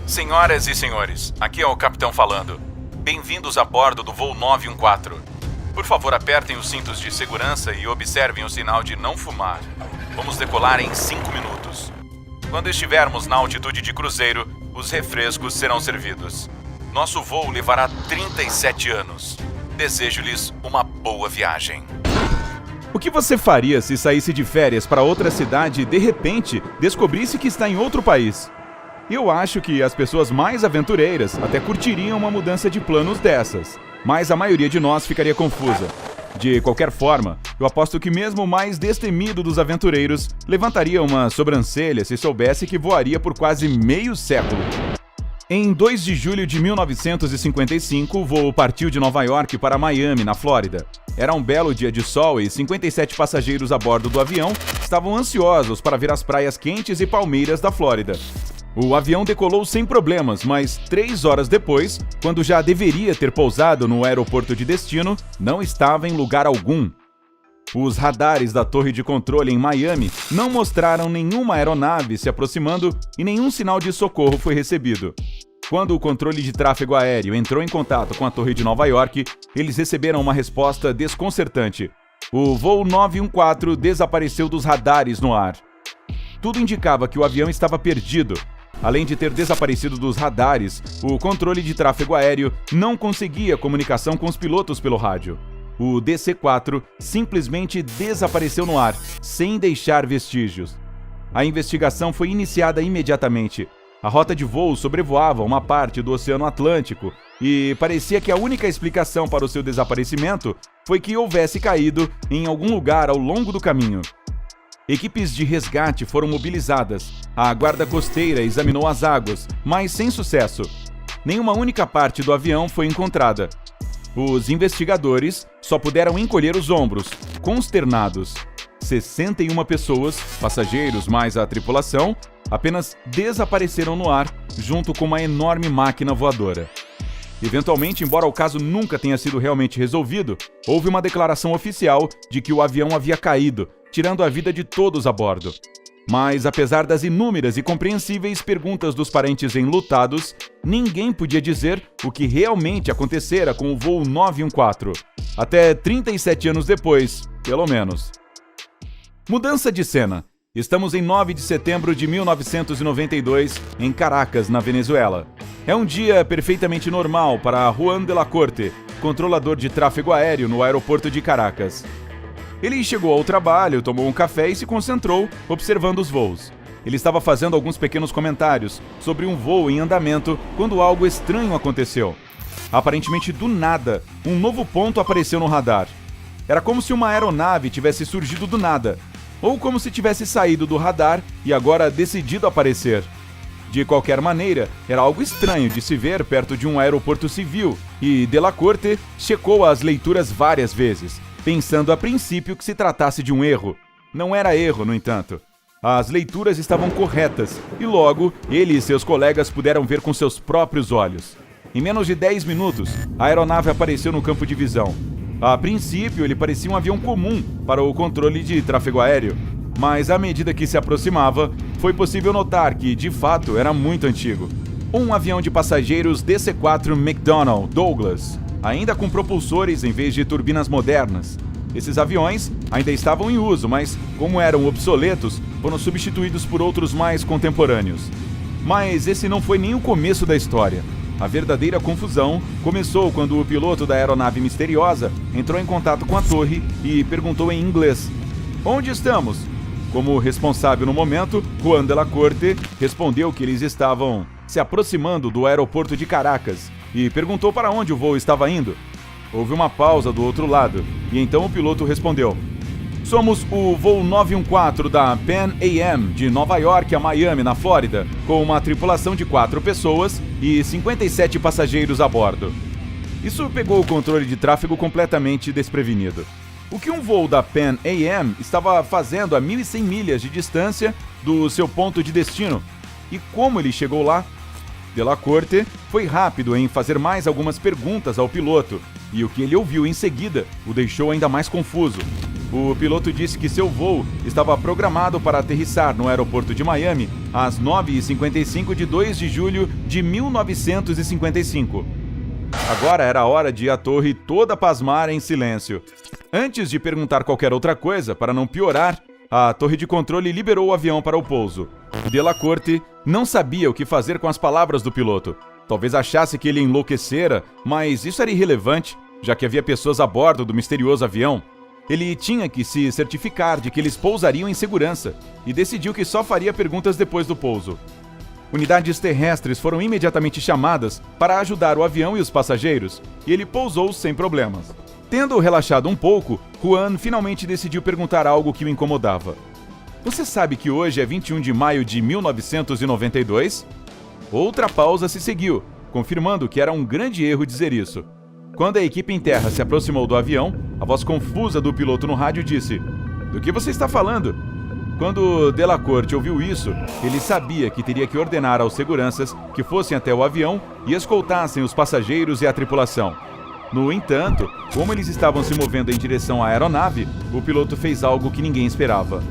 Senhoras e senhores, aqui é o capitão falando. Bem-vindos a bordo do voo 914. Por favor, apertem os cintos de segurança e observem o sinal de não fumar. Vamos decolar em 5 minutos. Quando estivermos na altitude de cruzeiro, os refrescos serão servidos. Nosso voo levará 37 anos. Desejo-lhes uma boa viagem. O que você faria se saísse de férias para outra cidade e, de repente, descobrisse que está em outro país? Eu acho que as pessoas mais aventureiras até curtiriam uma mudança de planos dessas, mas a maioria de nós ficaria confusa. De qualquer forma, eu aposto que mesmo o mais destemido dos aventureiros levantaria uma sobrancelha se soubesse que voaria por quase meio século. Em 2 de julho de 1955, o voo partiu de Nova York para Miami, na Flórida. Era um belo dia de sol e 57 passageiros a bordo do avião estavam ansiosos para ver as praias quentes e palmeiras da Flórida. O avião decolou sem problemas, mas 3 horas depois, quando já deveria ter pousado no aeroporto de destino, não estava em lugar algum. Os radares da torre de controle em Miami não mostraram nenhuma aeronave se aproximando e nenhum sinal de socorro foi recebido. Quando o controle de tráfego aéreo entrou em contato com a torre de Nova York, eles receberam uma resposta desconcertante. O voo 914 desapareceu dos radares no ar. Tudo indicava que o avião estava perdido. Além de ter desaparecido dos radares, o controle de tráfego aéreo não conseguia comunicação com os pilotos pelo rádio. O DC-4 simplesmente desapareceu no ar, sem deixar vestígios. A investigação foi iniciada imediatamente. A rota de voo sobrevoava uma parte do Oceano Atlântico e parecia que a única explicação para o seu desaparecimento foi que houvesse caído em algum lugar ao longo do caminho. Equipes de resgate foram mobilizadas. A guarda costeira examinou as águas, mas sem sucesso. Nenhuma única parte do avião foi encontrada. Os investigadores só puderam encolher os ombros, consternados. 61 pessoas, passageiros mais a tripulação, apenas desapareceram no ar, junto com uma enorme máquina voadora. Eventualmente, embora o caso nunca tenha sido realmente resolvido, houve uma declaração oficial de que o avião havia caído, tirando a vida de todos a bordo. Mas, apesar das inúmeras e compreensíveis perguntas dos parentes enlutados, ninguém podia dizer o que realmente acontecera com o voo 914. Até 37 anos depois, pelo menos. Mudança de cena. Estamos em 9 de setembro de 1992, em Caracas, na Venezuela. É um dia perfeitamente normal para Juan de la Corte, controlador de tráfego aéreo no aeroporto de Caracas. Ele chegou ao trabalho, tomou um café e se concentrou, observando os voos. Ele estava fazendo alguns pequenos comentários sobre um voo em andamento quando algo estranho aconteceu. Aparentemente, do nada, um novo ponto apareceu no radar. Era como se uma aeronave tivesse surgido do nada, ou como se tivesse saído do radar e agora decidido aparecer. De qualquer maneira, era algo estranho de se ver perto de um aeroporto civil, e de la Corte checou as leituras várias vezes, pensando a princípio que se tratasse de um erro. Não era erro, no entanto. As leituras estavam corretas, e logo ele e seus colegas puderam ver com seus próprios olhos. Em menos de 10 minutos, a aeronave apareceu no campo de visão. A princípio, ele parecia um avião comum para o controle de tráfego aéreo, mas à medida que se aproximava, foi possível notar que, de fato, era muito antigo. Um avião de passageiros DC-4 McDonnell Douglas, ainda com propulsores em vez de turbinas modernas. Esses aviões ainda estavam em uso, mas, como eram obsoletos, foram substituídos por outros mais contemporâneos. Mas esse não foi nem o começo da história. A verdadeira confusão começou quando o piloto da aeronave misteriosa entrou em contato com a torre e perguntou em inglês: "Onde estamos?" Como responsável no momento, Juan de la Corte respondeu que eles estavam se aproximando do aeroporto de Caracas e perguntou para onde o voo estava indo. Houve uma pausa do outro lado e então o piloto respondeu: "Somos o voo 914 da Pan Am de Nova York a Miami, na Flórida, com uma tripulação de 4 pessoas e 57 passageiros a bordo." Isso pegou o controle de tráfego completamente desprevenido. O que um voo da Pan Am estava fazendo a 1.100 milhas de distância do seu ponto de destino? E como ele chegou lá? De la Corte foi rápido em fazer mais algumas perguntas ao piloto, e o que ele ouviu em seguida o deixou ainda mais confuso. o piloto disse que seu voo estava programado para aterrissar no aeroporto de Miami às 9h55 de 2 de julho de 1955. Agora era a hora de a torre toda pasmar em silêncio. Antes de perguntar qualquer outra coisa, para não piorar, a torre de controle liberou o avião para o pouso. Delacorte não sabia o que fazer com as palavras do piloto. Talvez achasse que ele enlouquecera, mas isso era irrelevante, já que havia pessoas a bordo do misterioso avião. Ele tinha que se certificar de que eles pousariam em segurança e decidiu que só faria perguntas depois do pouso. Unidades terrestres foram imediatamente chamadas para ajudar o avião e os passageiros, e ele pousou sem problemas. Tendo relaxado um pouco, Juan finalmente decidiu perguntar algo que o incomodava. Você sabe que hoje é 21 de maio de 1992? Outra pausa se seguiu, confirmando que era um grande erro dizer isso. Quando a equipe em terra se aproximou do avião, a voz confusa do piloto no rádio disse: "Do que você está falando?" Quando Delacorte ouviu isso, ele sabia que teria que ordenar aos seguranças que fossem até o avião e escoltassem os passageiros e a tripulação. No entanto, como eles estavam se movendo em direção à aeronave, o piloto fez algo que ninguém esperava.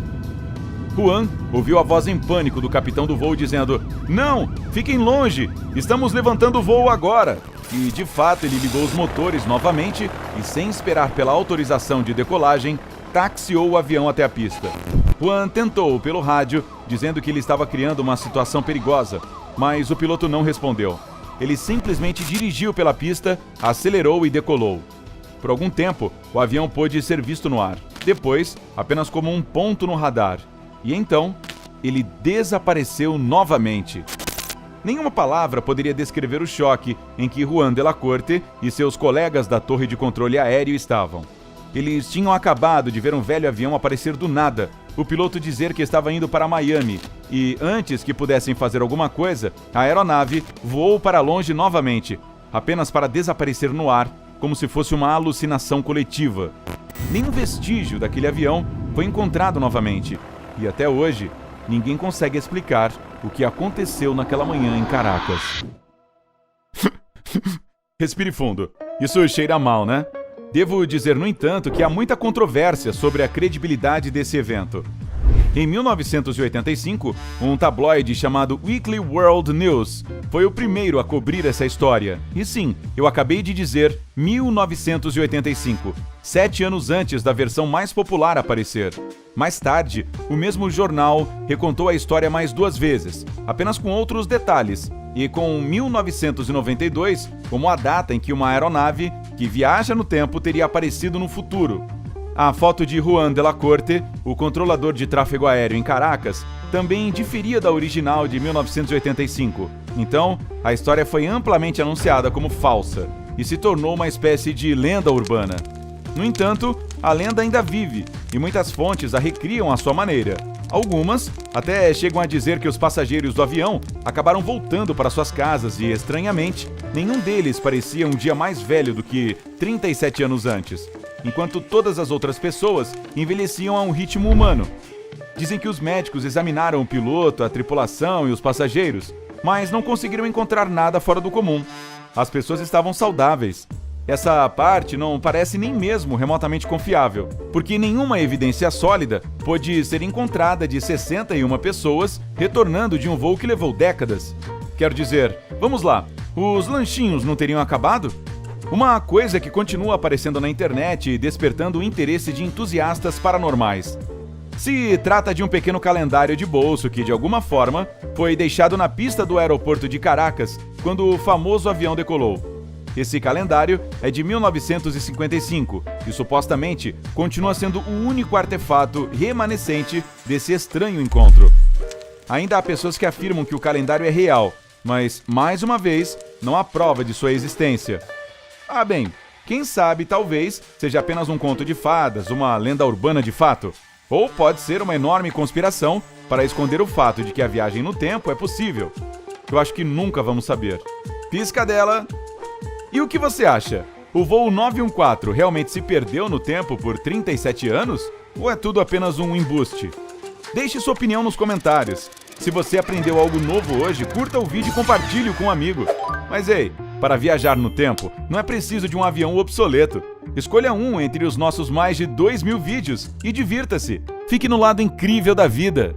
Juan ouviu a voz em pânico do capitão do voo dizendo: "Não! Fiquem longe! Estamos levantando o voo agora!" E, de fato, ele ligou os motores novamente e, sem esperar pela autorização de decolagem, taxiou o avião até a pista. Juan tentou pelo rádio, dizendo que ele estava criando uma situação perigosa, mas o piloto não respondeu. Ele simplesmente dirigiu pela pista, acelerou e decolou. Por algum tempo, o avião pôde ser visto no ar. Depois, apenas como um ponto no radar. E então, ele desapareceu novamente. Nenhuma palavra poderia descrever o choque em que Juan Delacorte e seus colegas da torre de controle aéreo estavam. Eles tinham acabado de ver um velho avião aparecer do nada, o piloto dizer que estava indo para Miami, e antes que pudessem fazer alguma coisa, a aeronave voou para longe novamente, apenas para desaparecer no ar, como se fosse uma alucinação coletiva. Nenhum vestígio daquele avião foi encontrado novamente, e até hoje, ninguém consegue explicar o que aconteceu naquela manhã em Caracas. Respire fundo. Isso cheira mal, né? Devo dizer, no entanto, que há muita controvérsia sobre a credibilidade desse evento. Em 1985, um tabloide chamado Weekly World News foi o primeiro a cobrir essa história. E sim, eu acabei de dizer 1985, 7 anos antes da versão mais popular aparecer. Mais tarde, o mesmo jornal recontou a história mais 2 vezes, apenas com outros detalhes, e com 1992 como a data em que uma aeronave que viaja no tempo teria aparecido no futuro. A foto de Juan Delacorte, o controlador de tráfego aéreo em Caracas, também diferia da original de 1985. Então, a história foi amplamente anunciada como falsa e se tornou uma espécie de lenda urbana. No entanto, a lenda ainda vive e muitas fontes a recriam à sua maneira. Algumas até chegam a dizer que os passageiros do avião acabaram voltando para suas casas e, estranhamente, nenhum deles parecia um dia mais velho do que 37 anos antes, enquanto todas as outras pessoas envelheciam a um ritmo humano. Dizem que os médicos examinaram o piloto, a tripulação e os passageiros, mas não conseguiram encontrar nada fora do comum. As pessoas estavam saudáveis. Essa parte não parece nem mesmo remotamente confiável, porque nenhuma evidência sólida pôde ser encontrada de 61 pessoas retornando de um voo que levou décadas. Quero dizer, vamos lá, os lanchinhos não teriam acabado? Uma coisa que continua aparecendo na internet e despertando o interesse de entusiastas paranormais. Se trata de um pequeno calendário de bolso que, de alguma forma, foi deixado na pista do aeroporto de Caracas quando o famoso avião decolou. Esse calendário é de 1955 e supostamente continua sendo o único artefato remanescente desse estranho encontro. Ainda há pessoas que afirmam que o calendário é real, mas, mais uma vez, não há prova de sua existência. Ah, bem, quem sabe talvez seja apenas um conto de fadas, uma lenda urbana de fato. Ou pode ser uma enorme conspiração para esconder o fato de que a viagem no tempo é possível. Eu acho que nunca vamos saber. Piscadela! E o que você acha? O voo 914 realmente se perdeu no tempo por 37 anos? Ou é tudo apenas um embuste? Deixe sua opinião nos comentários. Se você aprendeu algo novo hoje, curta o vídeo e compartilhe com um amigo. Mas ei, para viajar no tempo, não é preciso de um avião obsoleto. Escolha um entre os nossos mais de 2.000 vídeos e divirta-se. Fique no lado incrível da vida.